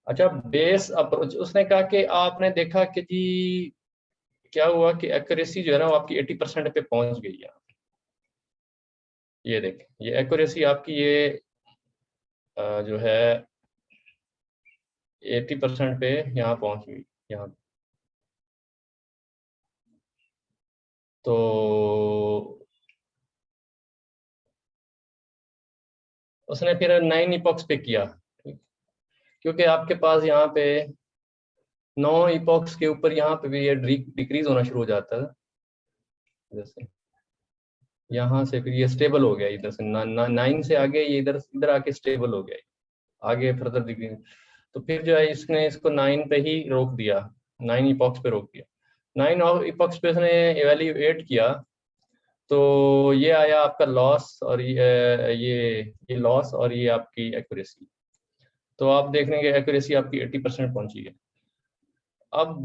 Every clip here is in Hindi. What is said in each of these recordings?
अच्छा, बेस अप्रोच, उसने कहा कि आपने देखा कि जी क्या हुआ कि एक्यूरेसी जो है ना वो आपकी 80% पे पहुंच गई है। ये देखें, ये एक्यूरेसी आपकी ये जो है 80% पे यहाँ पहुंच गई यहाँ। तो उसने फिर 9 इपॉक्स पे किया, क्योंकि आपके पास यहाँ पे 9 इपॉक्स के ऊपर यहाँ पे भी ये डिक्रीज होना शुरू हो जाता है। जैसे यहाँ से फिर ये स्टेबल हो गया, इधर से 9 से आगे ये इधर इधर आके स्टेबल हो गया, आगे फर्दर डिक्रीज। तो फिर जो है इसने इसको 9 पे ही रोक दिया, 9 इपॉक्स पे रोक दिया। 9 और इपॉक्स पे इसने एवेल्यूएट किया, तो ये आया आपका लॉस, और ये लॉस और ये आपकी एक्यूरेसी। तो आप देख रहे हैं कि एक्यूरेसी आपकी 80% पहुंची है। अब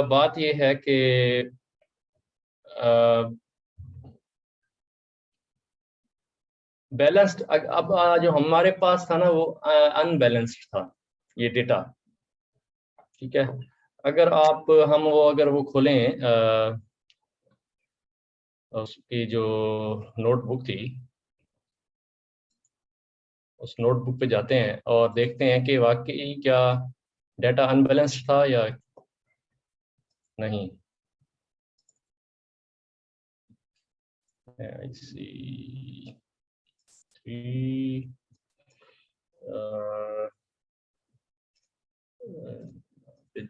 बात ये है कि बैलेंस्ड, अब जो हमारे पास था ना वो अनबैलेंस्ड था ये डेटा, ठीक है। अगर आप हम वो अगर वो खोलें उसकी जो नोटबुक थी, उस नोटबुक पे जाते हैं और देखते हैं कि वाकई क्या डेटा अनबैलेंस्ड था या नहीं। I see 3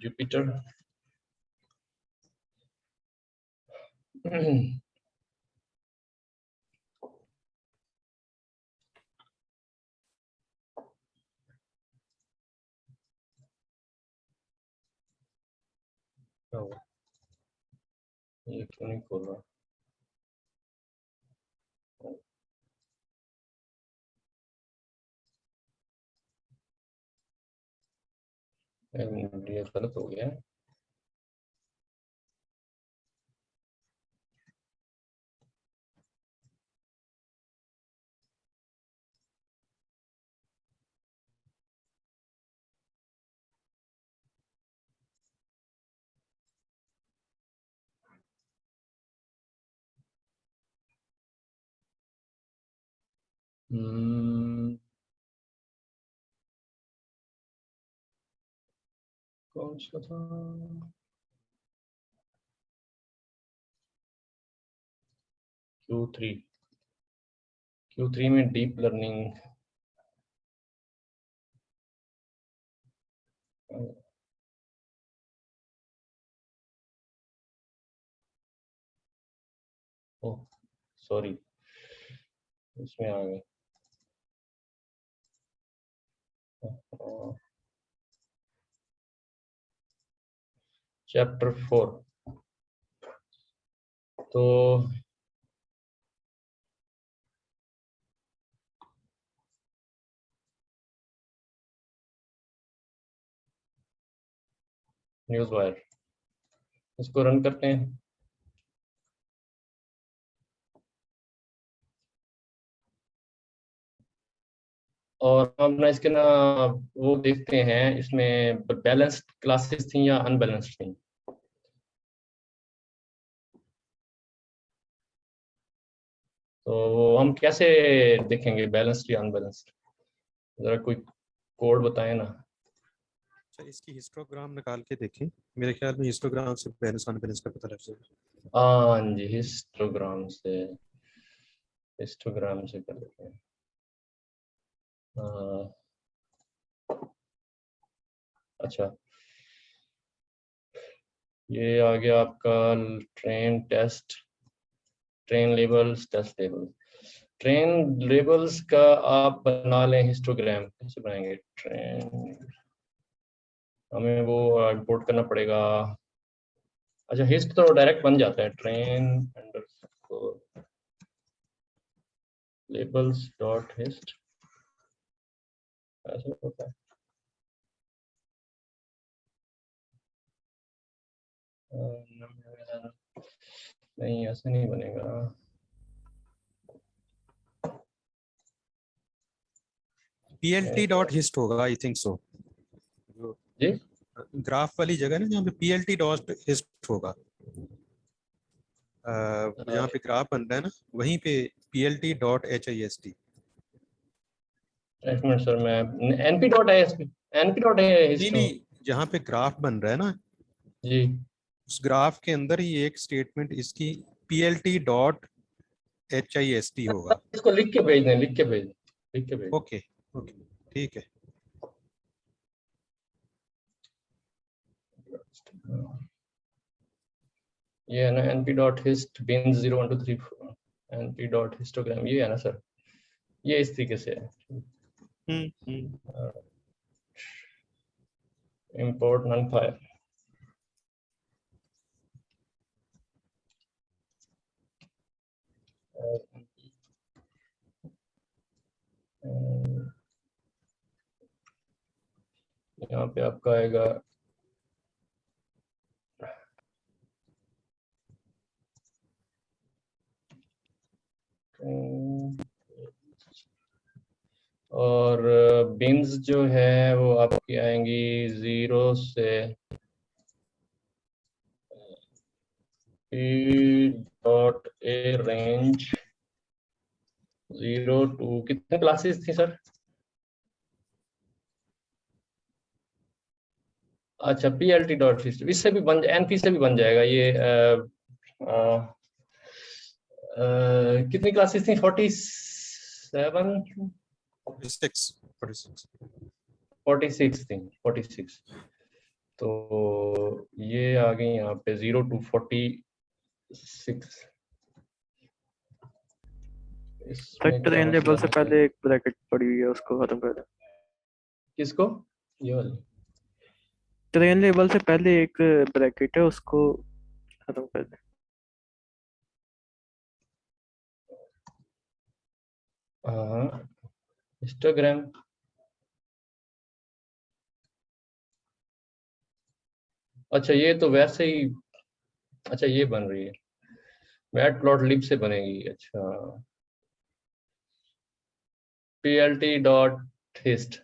Jupiter. ये क्यों नहीं खोल रहा? ये गलत हो गया। कौन सा था? Q3 में डीप लर्निंग। ओह सॉरी, इसमें आ गए। चैप्टर 4। तो न्यूज़ वायर, इसको रन करते हैं और हम ना इसके ना वो देखते हैं इसमें बैलेंस्ड क्लासेस थी या अनबैलेंस्ड थी। तो वो हम कैसे देखेंगे बैलेंस्ड या अनबैलेंस्ड? जरा कोई कोड बताएं ना। अच्छा, इसकी हिस्टोग्राम निकाल के देखें, मेरे ख्याल में हिस्टोग्राम से बैलेंस अनबैलेंस का पता लग जाएगा। हाँ जी, हिस्टोग्राम से कर लेते हैं। अच्छा, ये आ गया आपका train labels, test labels. Train labels का आप बना लें हिस्टोग्राम। कैसे बनाएंगे ट्रेन? हमें वो इंपोर्ट करना पड़ेगा। अच्छा, हिस्ट तो डायरेक्ट बन जाता है, train underscore labels dot hist, ऐसा होता है। नहीं, ऐसे नहीं बनेगा। plt.hist होगा, I think so. Ji graph वाली जगह ना जहाँ पे PLT डॉट हिस्ट होगा, जहाँ पे ग्राफ बन रहा है ना वहीं पे PLT डॉट HIST। एक मिनट सर, मैं np डॉट है, np डॉट है नहीं हिस्ट्री। नहीं, जहाँ पे ग्राफ बन रहा है ना जी उस ग्राफ के अंदर ही एक स्टेटमेंट इसकी PLT डॉट HIST होगा। इसको लिख के भेज दें, लिख के भेज दें, लिख के भेज ओके ओके ठीक है। दें। ये है ना np डॉट हिस्ट बिन 01234 np डॉट हिस्टोग्राम, ये है ना सर, ये इस तरीके से है। हम्म। import null file। यहाँ पे आपका आएगा और बिन्स जो है वो आपकी आएंगी 0 से डॉट ए रेंज 0 टू, कितने क्लासेस थी सर? अच्छा PLT डॉट हिस्ट्री, इससे भी बन, NP से भी बन जाएगा ये। कितनी क्लासेस थी? 47 46 थी, 46। तो ये आ गई यहाँ पे 0 to 46। ट्रेन लेवल से पहले एक ब्रैकेट पड़ी हुई है, उसको खत्म कर दे। किसको? ये वाली ट्रेन लेवल से पहले एक ब्रैकेट है, उसको खत्म कर दे। हाँ हिस्टोग्राम। अच्छा ये तो वैसे ही, अच्छा ये बन रही है मैट प्लॉट लिब से बनेगी। अच्छा PLT डॉट हिस्ट,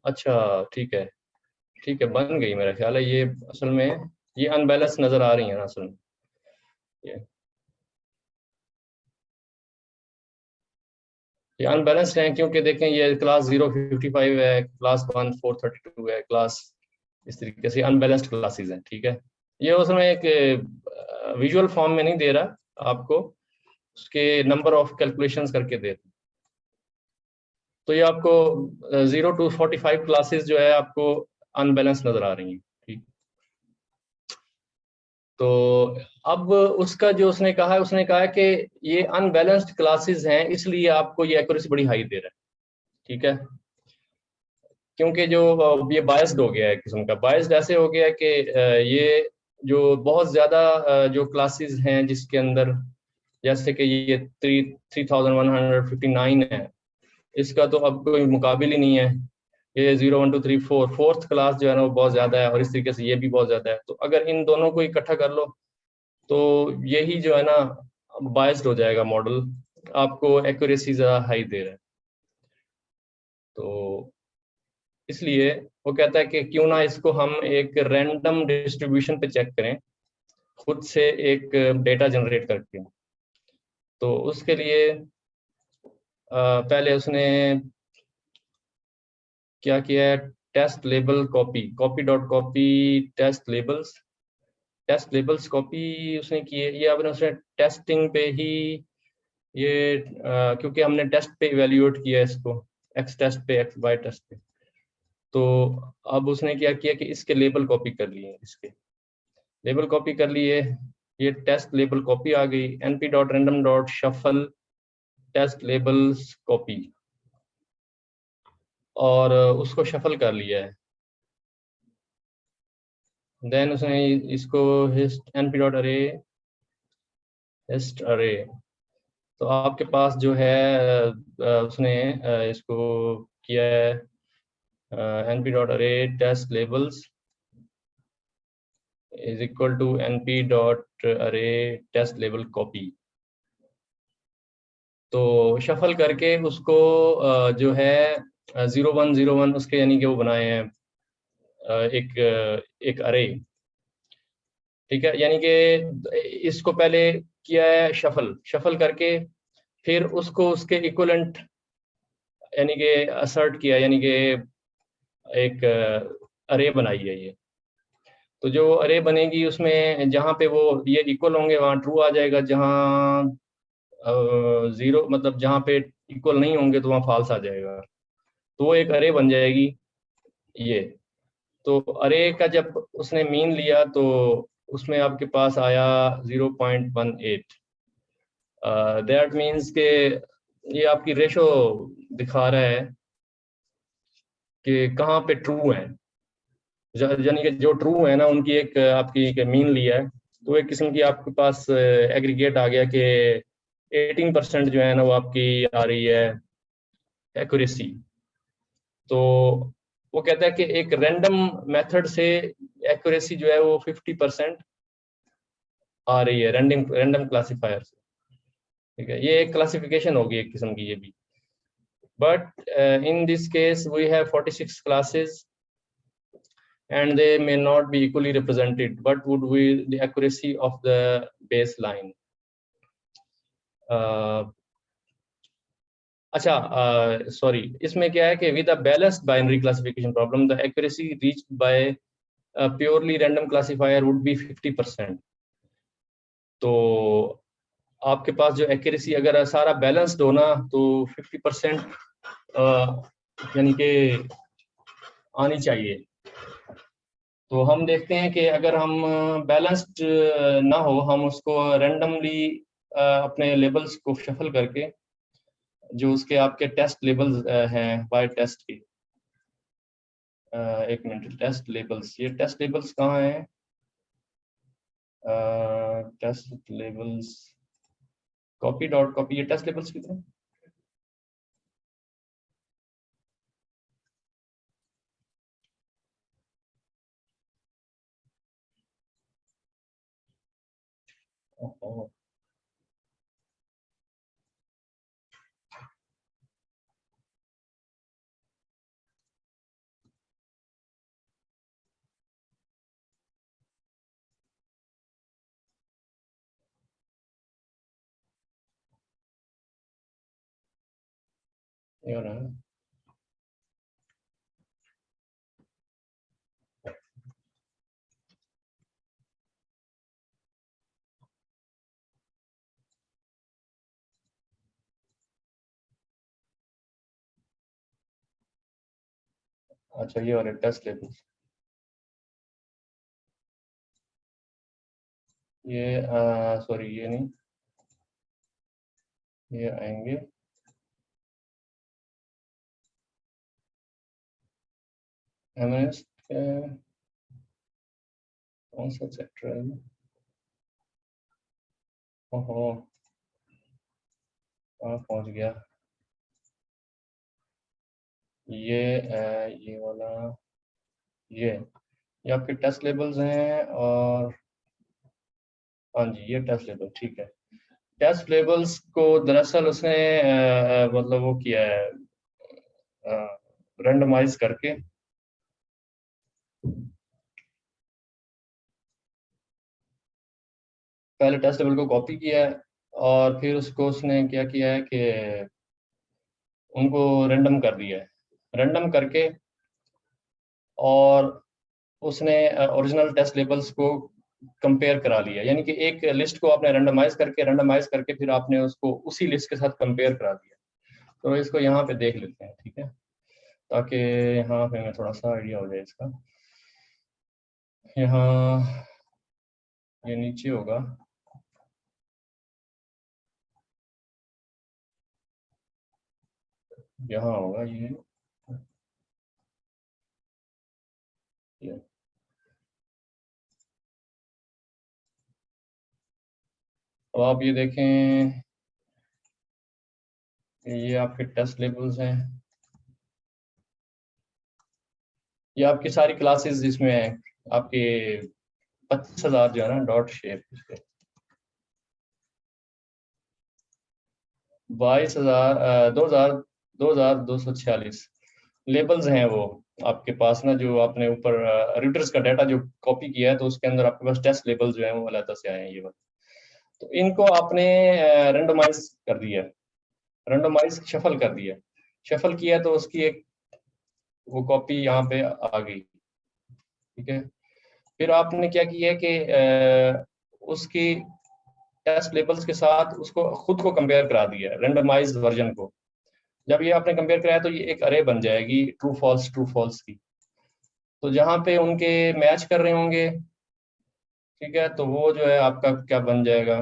अच्छा ठीक है, ठीक है बन गई मेरा ख्याल है। ये असल में ये अनबैलेंस नजर आ रही है ना असल में। ये अनबैलेंस्ड है क्योंकि देखें ये क्लास 055 है, क्लास 1 432 है, क्लास इस तरीके से अनबैलेंस्ड क्लासेस हैं। ठीक है, ये उसमें एक विजुअल फॉर्म में नहीं दे रहा आपको, उसके नंबर ऑफ कैलकुलेशंस करके दे रहा। तो ये आपको 0 to 45 क्लासेस जो है आपको अनबैलेंस नजर आ रही हैं। ठीक, तो अब उसका जो उसने कहा है, उसने कहा है कि ये अनबैलेंस्ड क्लासेस हैं इसलिए आपको ये एक्यूरेसी बड़ी हाई दे रहा है। ठीक है, क्योंकि जो ये बायस्ड हो गया है, किस्म का बायस्ड ऐसे हो गया है कि ये जो बहुत ज्यादा जो क्लासेस हैं जिसके अंदर, जैसे कि ये 3159 है, इसका तो अब कोई मुकाबिल ही नहीं है। ये 0 1 2 3 4 फोर्थ क्लास जो है ना वो बहुत ज्यादा है, और इस तरीके से ये भी बहुत ज्यादा है। तो अगर इन दोनों को इकट्ठा कर लो तो यही जो है ना बायस्ड हो जाएगा मॉडल, आपको एक्यूरेसी ज्यादा हाई दे रहा है। तो इसलिए वो कहता है कि क्यों ना इसको हम एक रैंडम डिस्ट्रीब्यूशन पे चेक करें, खुद से एक डेटा जनरेट करके। तो उसके लिए पहले उसने क्या किया है, test label copy, copy dot copy test labels, test labels copy उसने की है। ये अब उसने टेस्टिंग पे ही ये क्योंकि हमने टेस्ट पे इवेल्युएट किया है इसको, एक्स टेस्ट पे, एक्स वाई टेस्ट पे। तो अब उसने क्या किया कि इसके लेबल कॉपी कर लिए, इसके लेबल कॉपी कर लिए। ये टेस्ट लेबल कॉपी आ गई, np dot random dot shuffle test labels copy, और उसको शफल कर लिया है। देन उसने इसको hist np dot array hist array, तो आपके पास जो है उसने इसको किया है np dot array test labels is equal to np dot array test label copy। तो शफल करके उसको जो है 0101 उसके यानी कि वो बनाए हैं एक अरे, ठीक है। यानी कि इसको पहले किया है शफल करके, फिर उसको उसके इक्विवेलेंट यानी कि असर्ट किया, यानी कि एक अरे बनाई है ये। तो जो अरे बनेगी उसमें जहाँ पे वो ये इक्वल होंगे वहाँ ट्रू आ जाएगा, जहाँ जीरो मतलब जहाँ पे इक्वल नहीं होंगे तो वहाँ फॉल्स आ जाएगा। तो वो एक अरे बन जाएगी ये। तो अरे का जब उसने मीन लिया तो उसमें आपके पास आया 0.18। दैट मीन्स के ये आपकी रेशो दिखा रहा है कि कहाँ पे ट्रू है, यानी कि जो ट्रू है ना उनकी एक आपकी एक मीन लिया है, तो एक किस्म की आपके पास एग्रीगेट आ गया कि 18% जो है ना वो आपकी आ रही है एक्यूरेसी। तो वो कहता है कि एक रैंडम मेथड से एक्यूरेसी जो है वो 50% आ रही है रैंडम क्लासिफायर से, ठीक है। ये एक क्लासिफिकेशन होगी एक किस्म की ये भी। But in this case we have 46 classes and they may not be equally represented. What would be the accuracy of the baseline? अच्छा, सॉरी, इसमें क्या है कि with a balanced binary classification problem the accuracy reached by a purely random classifier would be 50%। तो आपके पास जो एक्यूरेसी अगर सारा बैलेंस्ड हो ना तो 50% यानी कि आनी चाहिए। तो हम देखते हैं कि अगर हम बैलेंस्ड ना हो, हम उसको रैंडमली अपने लेबल्स को शफल करके जो उसके आपके टेस्ट लेबल्स हैं बाय टेस्ट के, एक मिनट, टेस्ट लेबल्स, ये टेस्ट लेबल्स कहाँ हैं? Test labels copy dot copy, ये टेस्ट लेबल्स कितने? ओहो, ये हो रहा है। अच्छा, ये हो रहा है टेस्ट लेबल्स। ये सॉरी, ये नहीं, ये आएंगे एमएनएस कौन सा सेक्टर है? ओहो, कहाँ पहुंच गया ये वाला, ये आपके टेस्ट लेबल्स हैं। और हाँ जी, ये टेस्ट लेबल, ठीक है। टेस्ट लेबल्स को दरअसल उसने मतलब वो किया है रैंडमाइज करके। पहले टेस्ट लेबल को कॉपी किया है और फिर उसको उसने क्या किया है कि उनको रैंडम कर दिया है, रैंडम करके, और उसने ओरिजिनल टेस्ट लेबल्स को कंपेयर करा लिया। यानी कि एक लिस्ट को आपने रैंडमाइज करके फिर आपने उसको उसी लिस्ट के साथ कंपेयर करा दिया। तो इसको यहाँ पे देख लेते हैं, ठीक है, ताकि यहाँ पे हमें थोड़ा सा आइडिया हो जाए इसका। यहाँ ये नीचे होगा, यहाँ होगा ये। अब आप ये देखें, ये आपके टेस्ट लेबल्स हैं। ये आपकी सारी क्लासेस इसमें है, आपके 25,000 जो है ना डॉट शेप, 22,000 2,246 लेबल्स हैं वो आपके पास ना, जो आपने ऊपर रूटर्स का डाटा जो कॉपी किया है, तो उसके अंदर आपके पास टेस्ट लेबल्स जो हैं वो अलग से आए हैं ये वाले। तो इनको आपने रेंडमाइज कर दिया, रेंडमाइज शफल कर दिया, शफल किया तो उसकी एक वो कॉपी यहाँ पे आ गई, ठीक है। फिर आपने क्या किया कि उसकी टेस्ट लेबल्स के साथ उसको खुद को कंपेयर करा दिया, रेंडमाइज वर्जन को। जब ये आपने कंपेयर कराया तो ये एक अरे बन जाएगी ट्रू फॉल्स की। तो जहाँ पे उनके मैच कर रहे होंगे, ठीक है, तो वो जो है आपका क्या बन जाएगा,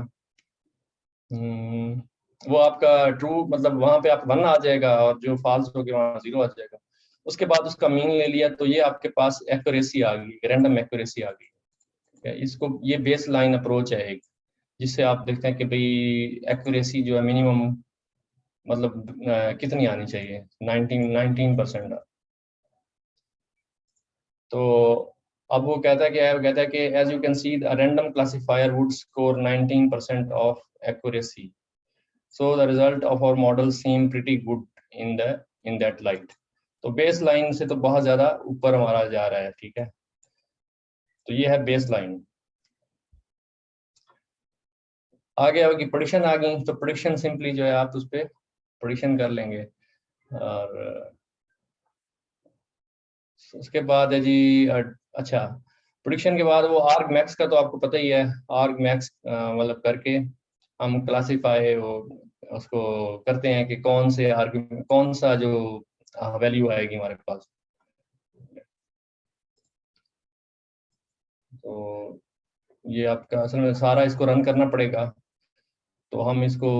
वो आपका ट्रू, मतलब वहां पे आप 1 आ जाएगा, और जो फॉल्स हो गया वहाँ 0 आ जाएगा। उसके बाद उसका मीन ले लिया, तो ये आपके पास एक्यूरेसी आ गई, रैंडम एक्यूरेसी आ गई, ठीक है। इसको ये बेस लाइन अप्रोच है एक, जिससे आप देखते हैं कि भाई एक्यूरेसी जो है मिनिमम मतलब कितनी आनी चाहिए, 19%। तो अब वो कहता है कि as you can see the random classifier would score 19% of accuracy, so the result of our model seem pretty good in that light. तो बेस लाइन से तो बहुत ज्यादा ऊपर हमारा जा रहा है, ठीक है। तो ये है बेस लाइन। आगे आपकी प्रेडिक्शन आ गई, तो प्रेडिक्शन सिंपली जो है आप उस पर प्रेडिक्शन कर लेंगे। और उसके बाद है जी अच्छा, प्रेडिक्शन के बाद वो आर्ग मैक्स का तो आपको पता ही है, आर्ग मैक्स मतलब करके हम क्लासीफाई वो उसको करते हैं कि कौन सा जो वैल्यू आएगी हमारे पास। तो ये आपका असल में सारा इसको रन करना पड़ेगा, तो हम इसको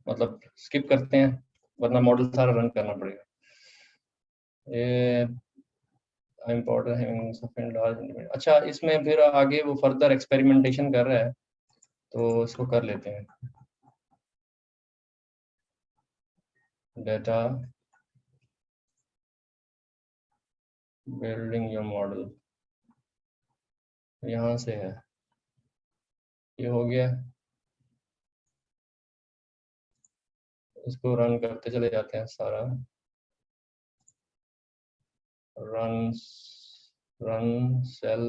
मतलब स्किप करते हैं, वरना मॉडल सारा रन करना पड़ेगा। ये इम्पोर्टेंट। अच्छा, इसमें फिर आगे वो फर्दर एक्सपेरिमेंटेशन कर रहा है, तो इसको कर लेते हैं। डेटा बिल्डिंग योर मॉडल यहाँ से है, ये हो गया। इसको रन करते चले जाते हैं सारा, रन रन सेल,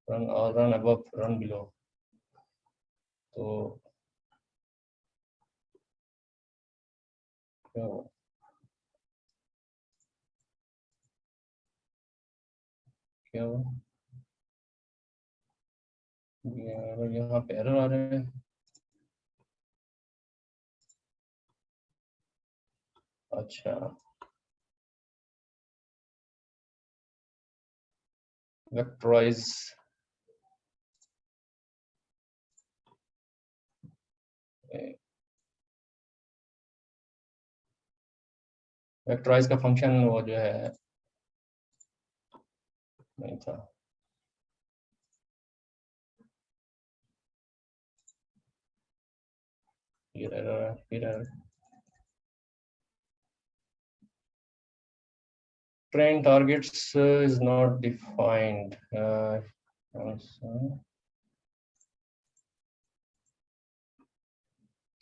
रन और रन अबव, रन बिलो। तो क्या हुआ? क्या हुआ? यहाँ पे एरर आ रहे हैं। अच्छा, वेक्टराइज, वेक्टराइज का फंक्शन वो जो है नहीं था। फिर एरर है, फिर error. Train targets is not defined.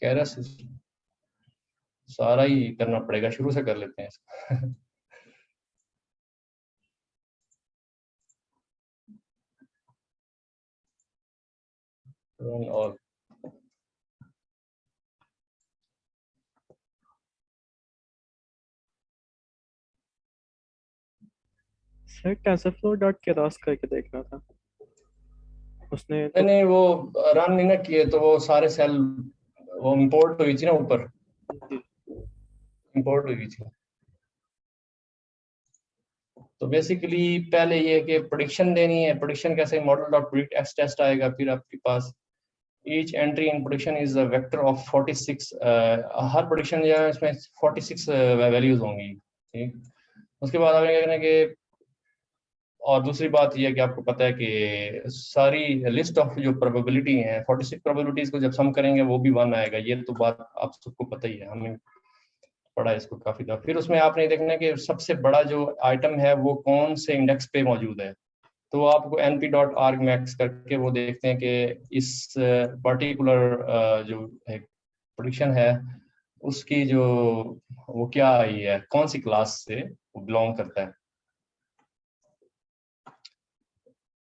कह रहा सारा ही करना पड़ेगा, शुरू से कर लेते हैं इसको। Run all. Sir TensorFlow dot Keras करके देखना था उसने तो। नहीं, वो रन नहीं ना किए, तो वो सारे सेल वो इंपोर्ट हुई थी ना, ऊपर इंपोर्ट हुई थी। तो बेसिकली पहले ये कि प्रेडिक्शन देनी है, प्रेडिक्शन कैसे, model dot predict X test आएगा, फिर आपके पास each entry in prediction is a vector of 46, हर प्रेडिक्शन जो है इसमें 46 वैल्यूज होंगी, ठीक। उसके बाद आपने क्या करना है कि, और दूसरी बात यह है कि आपको पता है कि सारी लिस्ट ऑफ जो प्रोबेबिलिटी है, 46 प्रोबेबिलिटीज को जब सम करेंगे वो भी 1 आएगा, ये तो बात आप सबको पता ही है, हमें पढ़ा है इसको काफी दफा। फिर उसमें आपने देखना है कि सबसे बड़ा जो आइटम है वो कौन से इंडेक्स पे मौजूद है, तो आपको np.argmax करके वो देखते हैं कि इस पर्टिकुलर जो प्रेडिक्शन है उसकी जो वो क्या आई है, कौन सी क्लास से वो बिलोंग करता है।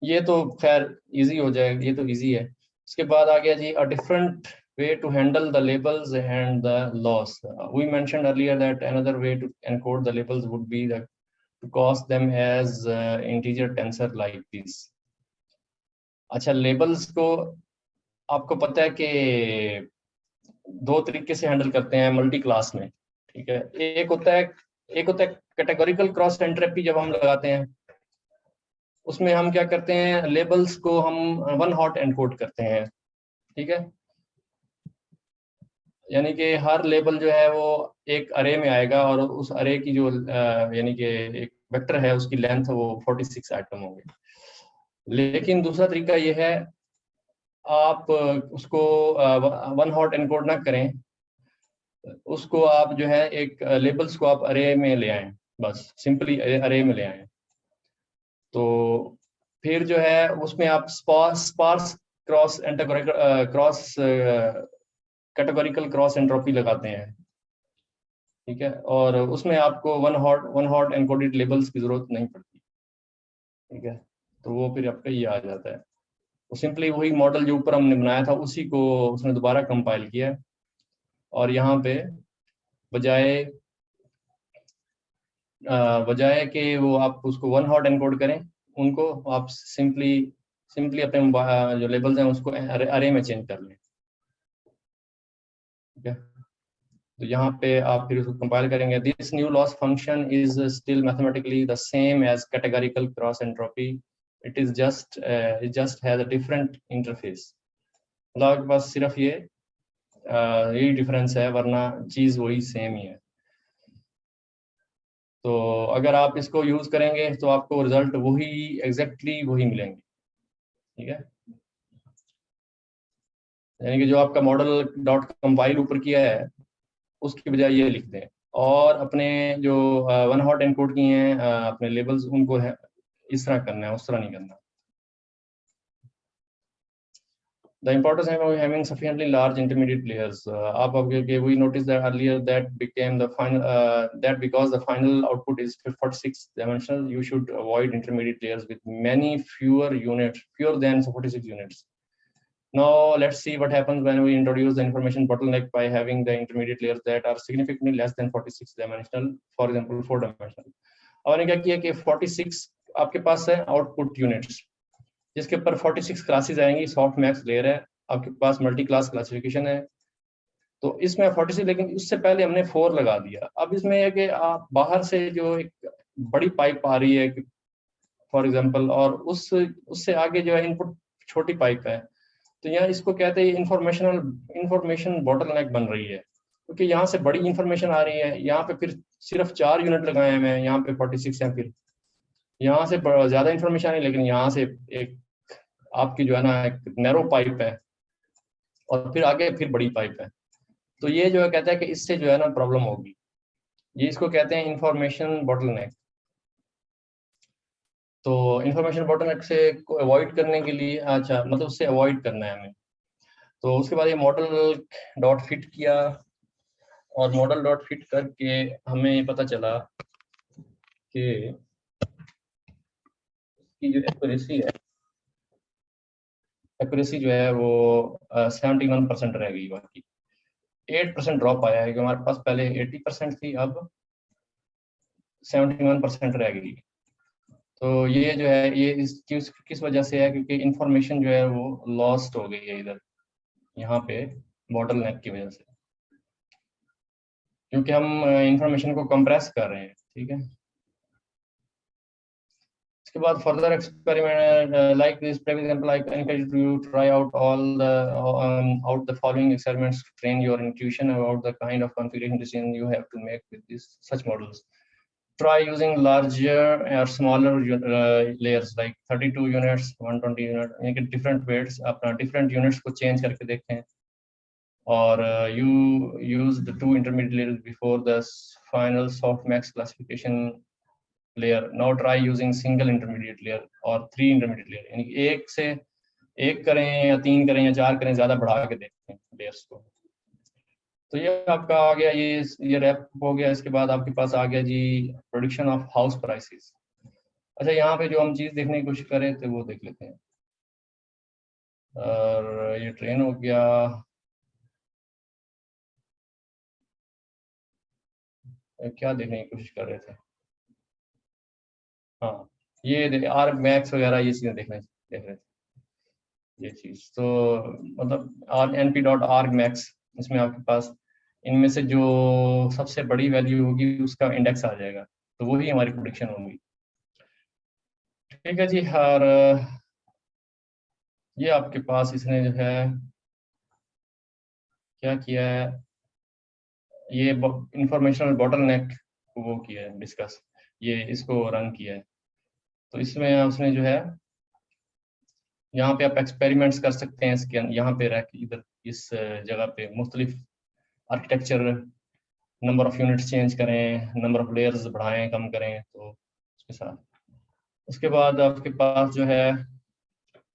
ये तो खैर इजी हो जाएगा, ये तो इजी है। उसके बाद आ गया जी, a different way to handle the labels and the loss. We mentioned earlier that another way to encode the labels would be to cast them as integer tensor like this. अच्छा, लेबल्स को आपको पता है कि दो तरीके से हैंडल करते हैं मल्टी क्लास में, ठीक है। एक होता है कैटेगोरिकल क्रॉस एंट्रोपी। जब हम लगाते हैं उसमें हम क्या करते हैं, लेबल्स को हम वन हॉट एनकोड करते हैं, ठीक है। यानी कि हर लेबल जो है वो एक अरे में आएगा और उस अरे की जो यानी कि एक वेक्टर है उसकी लेंथ वो 46 आइटम होंगे। लेकिन दूसरा तरीका ये है, आप उसको वन हॉट एनकोड ना करें, उसको आप जो है एक लेबल्स को आप अरे में ले आए, बस सिंपली अरे में ले आए। तो फिर जो है उसमें आप sparse cross categorical cross entropy लगाते हैं, ठीक है। और उसमें आपको वन हॉट एनकोडेड लेबल्स की जरूरत नहीं पड़ती, ठीक है। तो वो फिर आपका ये आ जाता है, तो सिंपली वही मॉडल जो ऊपर हमने बनाया था उसी को उसने दोबारा कंपाइल किया है। और यहाँ पे बजाय कि वो आप उसको वन हॉट एनकोड करें, उनको आप सिंपली अपने जो लेबल्स हैं उसको अरे में चेंज कर लें, ठीक है। तो यहाँ पे आप फिर उसको कंपाइल करेंगे। This new loss function is still mathematically the same as categorical cross entropy, it just has a different interface. मतलब आपके पास सिर्फ यही डिफरेंस है, वरना चीज वही सेम ही है। तो अगर आप इसको यूज करेंगे तो आपको रिजल्ट वही एग्जैक्टली वही मिलेंगे, ठीक है। यानी कि जो आपका मॉडल डॉट कंपाइल ऊपर किया है उसकी बजाय ये लिखते हैं, और अपने जो वन हॉट एनकोड किए हैं अपने लेबल्स, उनको है इस तरह करना है, उस तरह नहीं करना। The importance of having sufficiently large intermediate layers. We noticed that earlier that became the final that because the final output is 46 dimensional, you should avoid intermediate layers with fewer than 46 units. Now let's see what happens when we introduce the information bottleneck by having the intermediate layers that are significantly less than 46 dimensional, for example 4 dimensional. अब क्या किया कि 46 आपके पास है आउटपुट यूनिट्स, जिसके ऊपर 46 क्लासेस आएंगी। सॉफ्ट मैक्स लेयर है, आपके पास मल्टी क्लास क्लासिफिकेशन है, तो इसमें 46, लेकिन उससे पहले हमने 4 लगा दिया। अब इसमें है कि आप बाहर से जो एक बड़ी पाइप आ रही है फॉर एग्जांपल, और उससे आगे जो है इनपुट छोटी पाइप है, तो यहाँ इसको कहते हैं इंफॉर्मेशन बॉटलनेक बन रही है, क्योंकि यहाँ से बड़ी इंफॉर्मेशन आ रही है। यहाँ पे फिर सिर्फ 4 यूनिट लगाए हैं, यहाँ पे 46 है, फिर यहाँ से ज्यादा इंफॉर्मेशन है, लेकिन यहाँ से एक आपकी जो है ना एक नैरो पाइप है, और फिर आगे फिर बड़ी पाइप है। तो ये जो है कहता है कि इससे जो है ना प्रॉब्लम होगी, ये इसको कहते हैं इंफॉर्मेशन बॉटलनेक। तो इंफॉर्मेशन बॉटलनेक से अवॉइड करने के लिए, अच्छा मतलब उससे अवॉइड करना है हमें, तो उसके बाद ये मॉडल डॉट फिट किया, और मॉडल डॉट फिट करके हमें पता चला कि जो एक्यूरेसी जो है वो 71% रह गई, बाकी 8% ड्रॉप आया है, कि हमारे पास पहले 80% थी, अब 71% रह गई। तो ये जो है ये इस चीज किस वजह से है, क्योंकि इंफॉर्मेशन जो है वो लॉस्ट हो गई है इधर यहाँ पे बॉटलनेक की वजह से, क्योंकि हम इंफॉर्मेशन को कंप्रेस कर रहे हैं, ठीक है। इसके बाद further experiment like this example, I encourage you to try out the following experiments to train your intuition about the kind of configuration decision you have to make with such models. Try using larger or smaller layers like 32 units, 120 units, make it different weights, अपना different units को change करके देखें। or you use the 2 intermediate layers before the final softmax classification layer. Now try using single intermediate layer or 3 intermediate layer, यानी कि एक से एक करें या 3 करें या 4 करें, ज्यादा बढ़ा के देखते हैं लेयर्स को। तो ये आपका आ गया, ये रैप हो गया। इसके बाद आपके पास आ गया जी प्रोडिक्शन ऑफ हाउस प्राइसेस। अच्छा, यहाँ पे जो हम चीज देखने की कोशिश करें तो वो देख लेते हैं। और ये ट्रेन हो गया। क्या देखने की कोशिश कर रहे थे? हाँ, ये आर्ग मैक्स वगैरह ये चीजें देख रहे थे ये चीज। तो मतलब np.arg max, इसमें आपके पास इनमें से जो सबसे बड़ी वैल्यू होगी उसका इंडेक्स आ जाएगा, तो वही हमारी प्रोडिक्शन होगी। ठीक है जी। और ये आपके पास इसने जो है क्या किया है, ये इंफॉर्मेशनल बॉटलनेक को वो किया है डिस्कस, ये इसको रन किया है। तो इसमें उसने जो है यहाँ पे आप एक्सपेरिमेंट्स कर सकते हैं इसके यहाँ पे रह के, इधर इस जगह पे मुख्तलिफ architecture, number of units change करें, नंबर ऑफ लेयर्स बढ़ाएं कम करें, तो उसके साथ। उसके बाद आपके पास जो है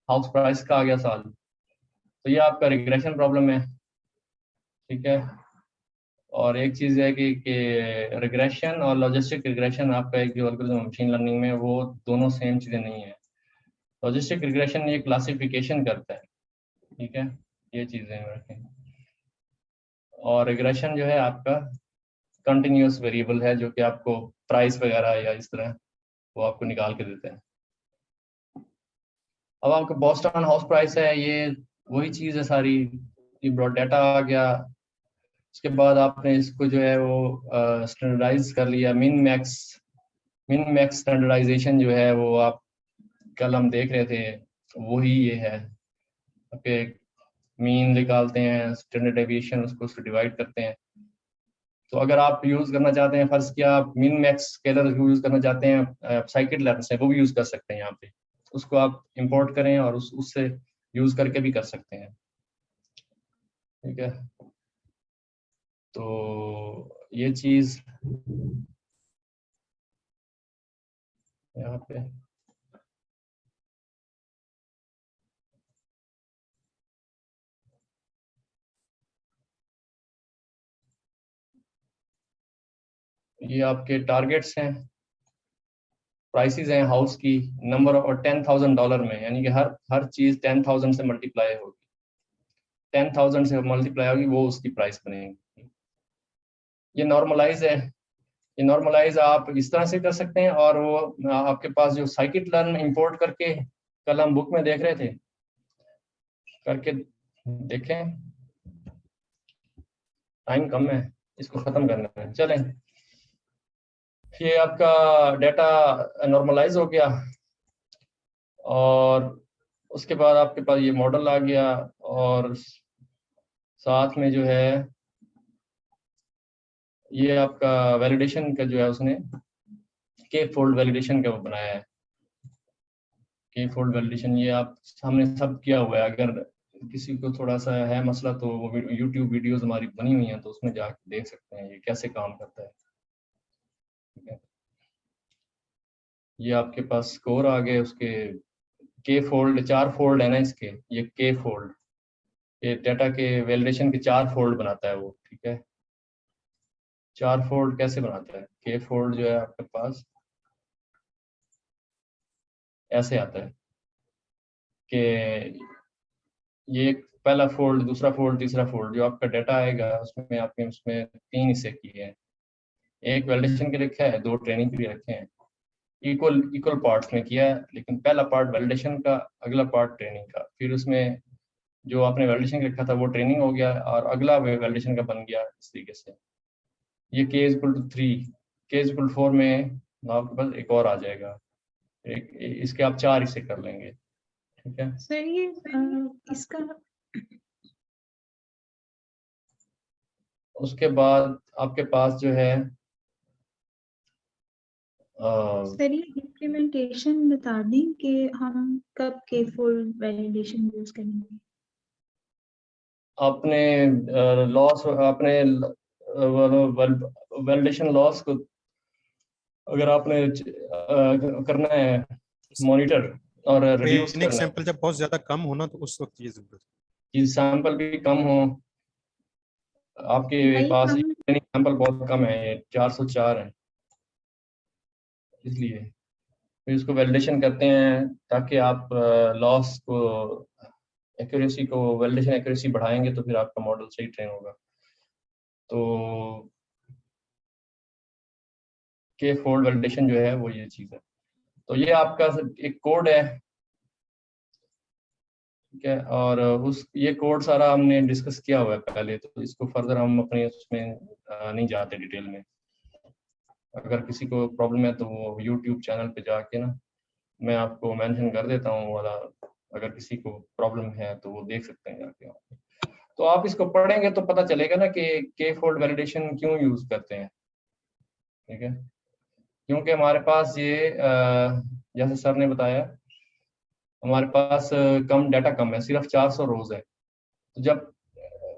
हाउस प्राइस का आ गया सवाल। तो ये आपका रिग्रेशन प्रॉब्लम है, ठीक है। और एक चीज है कि रिग्रेशन और लॉजिस्टिक रिग्रेशन आपका एक जो एल्गोरिथम मशीन लर्निंग में, वो दोनों सेम चीजें नहीं है। लॉजिस्टिक रिग्रेशन ये क्लासिफिकेशन करता है, ठीक है, ये चीजें रखें। और रिग्रेशन जो है आपका कंटिन्यूअस वेरिएबल है, जो कि आपको प्राइस वगैरह या इस तरह वो आपको निकाल के देते हैं। अब आपका बोस्टन हाउस प्राइस है, ये वही चीज है सारी, ये ब्रॉड डाटा आ गया। उसके बाद आपने इसको जो है वो स्टैंडर्डाइज कर लिया। मिन मैक्स स्टैंडर्डाइजेशन जो है वो आप कल हम देख रहे थे, वही ये है। ओके, मीन निकालते हैं, स्टैंडर्ड डेविएशन उसको डिवाइड करते हैं। तो अगर आप यूज करना चाहते हैं, फर्स्ट किया आप मिन मैक्स स्केलर यूज करना चाहते हैं, साइकिट लेंस है वो भी यूज कर सकते हैं यहाँ पे। उसको आप इंपोर्ट करें और उससे यूज करके भी कर सकते हैं, ठीक है। तो ये चीज यहाँ पे ये आपके टारगेट्स हैं, प्राइसेस हैं हाउस की, नंबर और $10,000 में, यानी कि हर चीज 10,000 से मल्टीप्लाई होगी, 10,000 से मल्टीप्लाई होगी, वो उसकी प्राइस बनेगी। ये नॉर्मलाइज है, ये नॉर्मलाइज आप इस तरह से कर सकते हैं। और वो आपके पास जो साइकिट लर्न इंपोर्ट करके कल हम बुक में देख रहे थे, करके देखें, टाइम कम है, इसको खत्म करना है। चलें, ये आपका डाटा नॉर्मलाइज हो गया और उसके बाद आपके पास ये मॉडल आ गया, और साथ में जो है ये आपका वैलिडेशन का जो है उसने के फोल्ड वैलिडेशन का वो बनाया है। के फोल्ड वैलिडेशन ये आप हमने सब किया हुआ है। अगर किसी को थोड़ा सा है मसला तो वो YouTube वीडियोस हमारी बनी हुई हैं, तो उसमें जाके देख सकते हैं ये कैसे काम करता है, ठीक है। ये आपके पास स्कोर आ गए उसके, के फोल्ड 4 फोल्ड है ना इसके, ये के फोल्ड, ये डाटा के वैलिडेशन के 4 फोल्ड बनाता है वो, ठीक है। 4 फोल्ड कैसे बनाता है? के फोल्ड जो है आपके पास ऐसे आता है कि ये पहला फोल्ड, दूसरा फोल्ड, तीसरा फोल्ड, जो आपका डाटा आएगा उसमें आपने उसमें 3 हिस्से किए हैं। एक वैलिडेशन के लिए रखा है, 2 ट्रेनिंग के लिए रखे हैं। इक्वल पार्ट्स में किया है, लेकिन पहला पार्ट वैलिडेशन का, अगला पार्ट ट्रेनिंग का। फिर उसमें जो आपने वैलिडेशन के रखा था वो ट्रेनिंग हो गया, और अगला वैलिडेशन का बन गया इस तरीके से। ये k=3, k=4 में आपके पास एक और आ जाएगा, इसके आप 4 हिस्से कर लेंगे, ठीक है। सर ये इसका उसके बाद आपके पास जो है सर ये इम्प्लीमेंटेशन बता दें कि हम कब के फोल्ड वैलिडेशन यूज करेंगे। अपने लॉस, अपने वैलिडेशन लॉस को अगर आपने करना है मॉनिटर और रिड्यूस ट्रेनिंग करना है सैंपल जब बहुत ज्यादा कम होना तो उस वक्त ये जरूरत कि सैंपल भी कम हो, आपके भाई पास हम ट्रेनिंग सैंपल बहुत कम है, 404 है, इसलिए फिर इसको वैलिडेशन करते हैं ताकि आप लॉस को, एक्यूरेसी को, वैलिडेशन एक्यूरेसी बढ़ाएंगे तो फिर आपका मॉडल सही ट्रेन होगा। तो के फोल्ड वैलिडेशन जो है वो ये चीज़ है। तो ये आपका एक कोड है, ठीक है, और उस ये कोड सारा हमने डिस्कस किया हुआ है पहले, तो इसको फर्दर हम अपने उसमें नहीं जाते डिटेल में। अगर किसी को प्रॉब्लम है तो वो यूट्यूब चैनल पे जाके ना मैं आपको मेंशन कर देता हूँ वाला, अगर किसी को प्रॉब्लम है तो वो देख सकते हैं जाके। तो आप इसको पढ़ेंगे तो पता चलेगा ना कि के फोल्ड वैलिडेशन क्यों यूज करते हैं, ठीक है। क्योंकि हमारे पास ये जैसे सर ने बताया, हमारे पास कम डाटा कम है, सिर्फ 400 रोज है। तो जब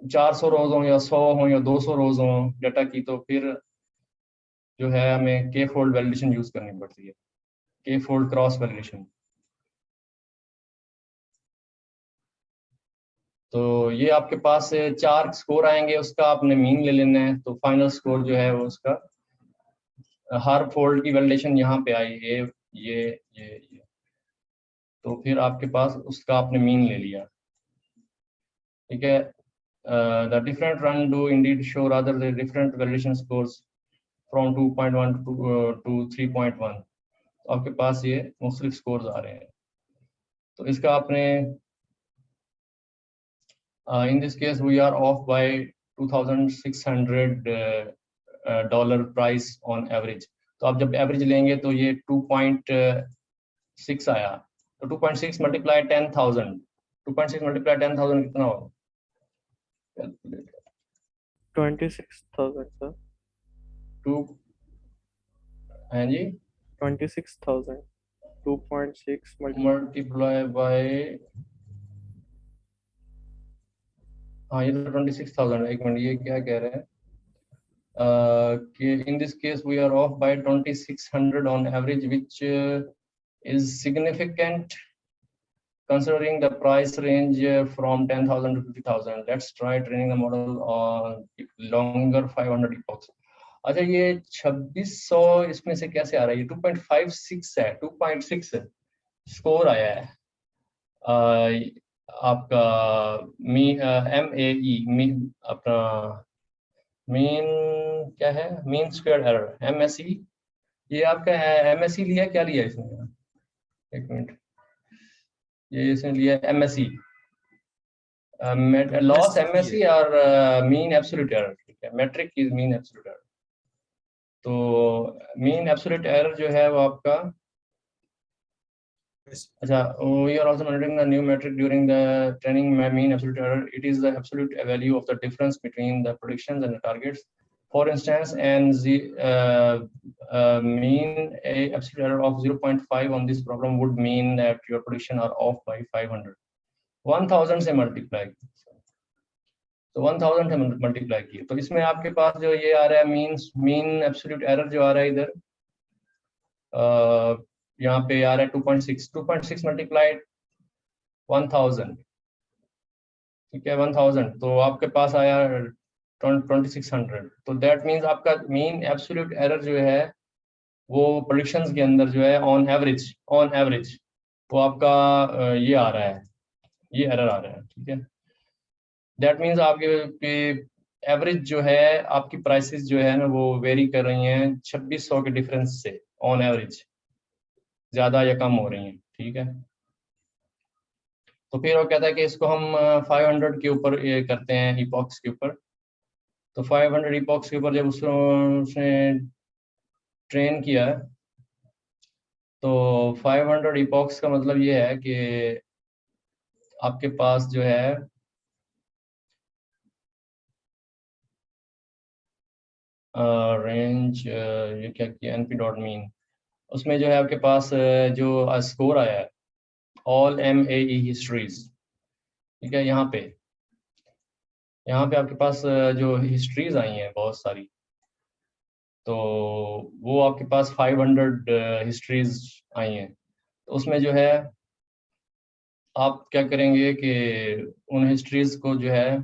400 रोज हो या 100 हो या 200 रोज हो डाटा की, तो फिर जो है हमें के फोल्ड वैलिडेशन यूज करनी पड़ती है, के फोल्ड क्रॉस वैलिडेशन। तो ये आपके पास 4 स्कोर आएंगे, उसका आपने मीन ले लेना है। तो फाइनल स्कोर जो है वो उसका हर फोल्ड की वैलिडेशन यहाँ पे आई, ये तो फिर आपके पास उसका आपने मीन ले लिया, ठीक है। The different run do indeed show rather the different validation scores from 2.1 to 3.1। आपके पास ये मुख्तलिफ स्कोर्स आ रहे हैं। तो इसका आपने in this case we are off by $2,600 price on average. तो आप जब एवरेज लेंगे तो ये 2.6 आया। तो 2.6 मल्टीप्लाई 10,000, 2.6 मल्टीप्लाई 10,000 कितना होगा? 26,000 सर। टू, हाँ जी, 26,000 2.6 मल्टीप्लाई बाय, हाँ ये तो 26,000। एक मिनट, ये क्या कह रहे हैं कि in this case we are off by 2,600 on average, which is significant considering the price range from 10,000 to 50,000. Let's try training the model on longer 500 epochs. अच्छा, ये 2600 इसमें से कैसे आ रहा है? ये 2.56 है, 2.6 स्कोर आया है आपका MAE, अपना मीन क्या है, मीन स्क्वायर एरर, MSE। ये आपका MSE लिया, क्या लिया इसने? एक मिनट, ये इसने लिया MSE, लॉस MSE और मीन एब्सोल्यूट एरर, ठीक है। Metric is mean absolute error. तो मीन एब्सोल्यूट एरर जो है वो आपका, अच्छा, we are also monitoring the new metric during the training mean absolute error. It is the absolute value of the difference between the predictions and the targets. For instance, and the mean absolute error of 0.5 on this problem would mean that your prediction are off by 500. 1000 से मल्टीप्लाई, तो 1000 से मल्टीप्लाई किए, तो इसमें आपके पास जो ये आ रहा है मीन एब्सोल्यूट एरर जो आ रहा है इधर, यहाँ पे आ रहा है 2.6 मल्टीप्लाइड 1000, ठीक है, 1000, तो आपके पास आया 2600। तो दैट मीन्स आपका मीन एब्सोल्यूट एरर जो है वो प्रेडिक्शंस के अंदर जो है ऑन एवरेज वो आपका ये आ रहा है, ये एरर आ रहा है, ठीक है। दैट मीन्स आपके एवरेज जो है, आपकी प्राइसेस जो है ना वो वेरी कर रही हैं 2600 के डिफरेंस से, ऑन एवरेज ज्यादा या कम हो रही हैं, ठीक है। तो फिर वो कहता है कि इसको हम 500 के ऊपर ये करते हैं, इपॉक्स के ऊपर। तो 500 इपॉक्स के ऊपर जब उसने ट्रेन किया है, तो 500 इपॉक्स का मतलब ये है कि आपके पास जो है रेंज, ये क्या किया, np.mean, उसमें जो है आपके पास जो स्कोर आया है ऑल MAE हिस्ट्रीज, ठीक है, यहाँ पे यहाँ पे आपके पास जो हिस्ट्रीज आई हैं बहुत सारी, तो वो आपके पास 500 हिस्ट्रीज आई हैं। तो उसमें जो है आप क्या करेंगे कि उन हिस्ट्रीज को जो है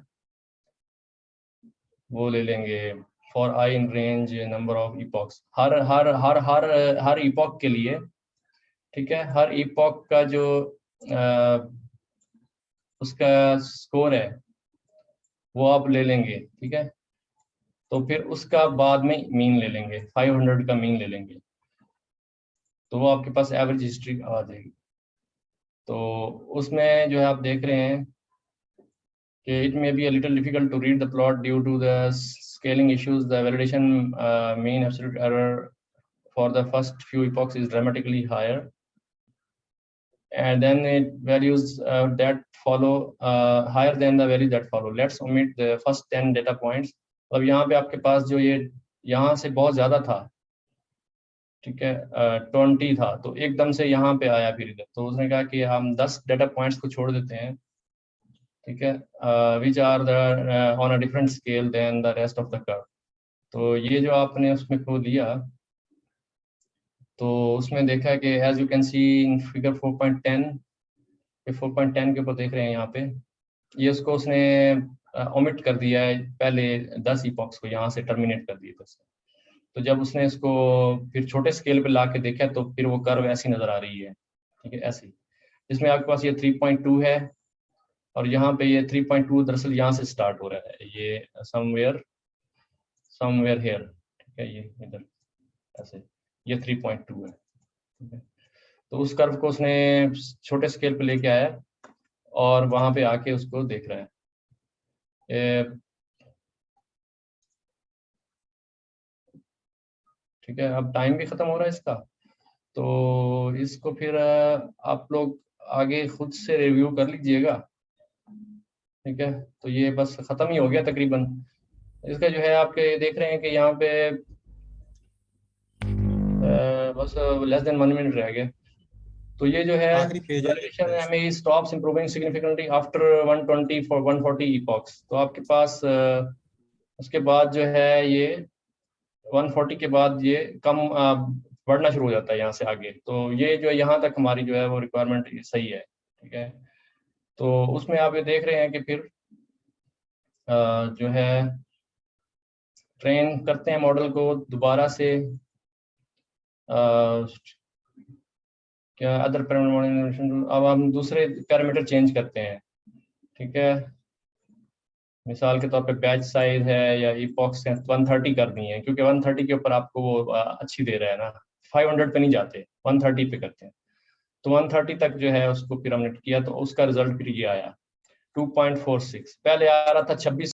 वो ले लेंगे for I in range number of epochs, her epoch के लिए, ठीक है। हर इपॉक का जो उसका स्कोर है वो आप ले लेंगे, ठीक है। तो फिर उसका बाद में मीन ले लेंगे, 500 का मीन ले लेंगे, तो वो आपके पास एवरेज हिस्ट्री आ जाएगी। तो उसमें जो है आप देख रहे हैं कि it may be a little difficult to read the plot due to the scaling issues, the validation mean absolute error for the first few epochs is dramatically higher, and then it values that follow higher than the values that follow. Let's omit the first 10 data points. अब यहाँ पे आपके पास जो ये यहाँ से बहुत ज़्यादा था, ठीक है, 20 था, तो एकदम से यहाँ पे आया फिर इधर, तो उसने कहा कि हम 10 डेटा पॉइंट्स को छोड़ देते हैं, ठीक है, which are the on a different scale than the rest of the curve. तो ये जो आपने उसमें को लिया, तो उसमें देखा है कि as you can see in figure 4.10, 4.10 के ऊपर देख रहे हैं यहाँ पे, ये उसको उसने ओमिट कर दिया है, पहले 10 इपॉक्स को यहाँ से टर्मिनेट कर दिया था। तो जब उसने इसको फिर छोटे स्केल पे ला के देखा तो फिर वो कर्व ऐसी नज़र आ रही है, ठीक है, ऐसी, इसमें आपके पास ये 3.2 है और यहाँ पे ये 3.2 दरअसल यहाँ से स्टार्ट हो रहा है, ये समवेयर हेयर, ठीक है, ये इधर ऐसे, ये 3.2 है, ठीक है। तो उस कर्व को उसने छोटे स्केल पे लेके आया और वहां पे आके उसको देख रहा है। ठीक है, अब टाइम भी खत्म हो रहा है इसका, तो इसको फिर आप लोग आगे खुद से रिव्यू कर लीजिएगा, ठीक है। तो ये बस खत्म ही हो गया तकरीबन। इसका जो है आपके देख रहे हैं कि यहाँ पे बस लेस देन 1 मिनट रह गया। तो ये जो है आखिरी पेज हमें stops improving significantly after 120 for 140 epochs. तो आपके पास उसके बाद जो है ये 140 के बाद ये कम बढ़ना शुरू हो जाता है यहाँ से आगे। तो ये जो यहाँ तक हमारी जो है वो रिक्वायरमेंट सही है, ठीक है। तो उसमें आप ये देख रहे हैं कि फिर जो है ट्रेन करते हैं मॉडल को दोबारा से, क्या अदर पैरामीटर, अब हम दूसरे पैरामीटर चेंज करते हैं, ठीक है। मिसाल के तौर पे बैच साइज है या इपॉक्स 130 कर दी है, क्योंकि 130 के ऊपर आपको वो अच्छी दे रहा है ना, 500 पे नहीं जाते, 130 पे करते हैं। तो 130 तक जो है उसको फिर हमने किया, तो उसका रिजल्ट फिर ये आया 2.46। पहले आ रहा था 26